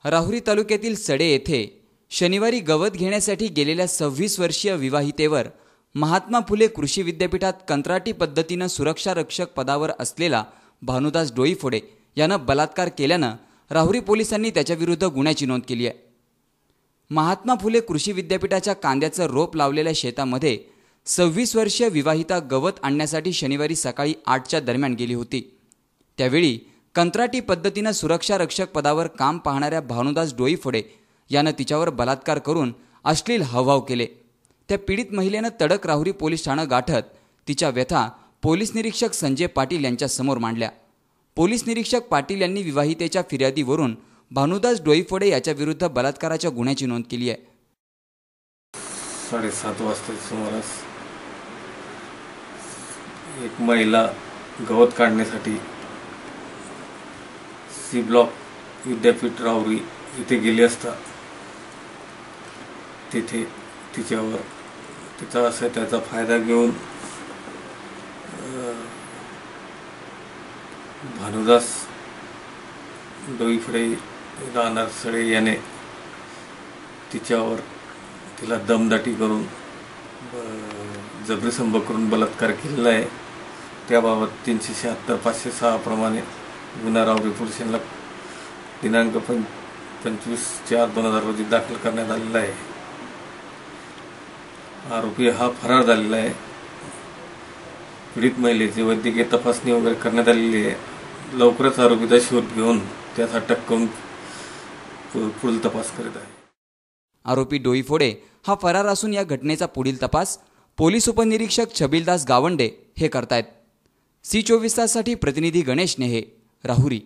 राहुरी तालुक्यातील सडे येथे शनिवारी गवत घेण्यासाठी गेलेल्या 26 वर्षीय विवाहितेवर महात्मा फुले कृषी विद्यापीठात कंत्राटी पद्धतीने सुरक्षा रक्षक पदावर असलेला भानुदास डोईफोडे यानं बलात्कार केल्यानं राहुरी पोलिसांनी त्याच्याविरुद्ध गुन्ह्याची नोंद केली आहे। महात्मा फुले कृषी विद्यापीठाच्या कांद्याचं रोप लावलेल्या शेतामध्ये 26 वर्षीय विवाहिता गवत आणण्यासाठी शनिवारी सकाळी 8च्या दरम्यान गेली होती। त्यावेळी कंत्राटी पद्धतीने सुरक्षा रक्षक पदावर काम पाहणाऱ्या भानुदास डोईफोडे यानं तिच्यावर बलात्कार करून अश्लील हावभाव केले। त्या पीडित महिलेनं तडक राहुरी पोलीस ठाणं गाठत तिच्या व्यथा पोलीस निरीक्षक संजय पाटील यांच्या समोर मांडल्या। पोलीस निरीक्षक पाटील यांनी विवाहितेच्या फिर्यादीवरून भानुदास डोईफोडे याच्या विरुद्ध बलात्काराच्या गुन्ह्याची नोंद केली आहे। 7:30 वाजता सुमारास एक महिला गवत काढण्यासाठी सी ब्लॉक विद्यापीठ राहुरी इथे गेली असता तिथे तिच्यावर त्याचा फायदा घेऊन भानुदास डोईफोडे राहणार सडे याने तिला दमदाटी करून जबरी संभोग करून बलात्कार केलेला आहे। त्याबाबत 376/506 प्रमाणे गुन्हा राहुरी पोलिसांना दिनांक 25/4/2000 रोजी दाखल करण्यात आलेला आहे। आरोपी हा फरार झालेला आहे। पीडित महिलेची वैद्यकीय तपासणी वगैरे करण्यात आलेली आहे। लवकरच आरोपीचा शोध घेऊन त्याचा अटक करून पुढील तपास करीत आहे। आरोपी डोईफोडे हा फरार असून या घटनेचा पुढील तपास पोलीस उपनिरीक्षक छबिलदास गावंडे हे करतायत। C24 ताससाठी प्रतिनिधी गणेश नेहे, राहुरी।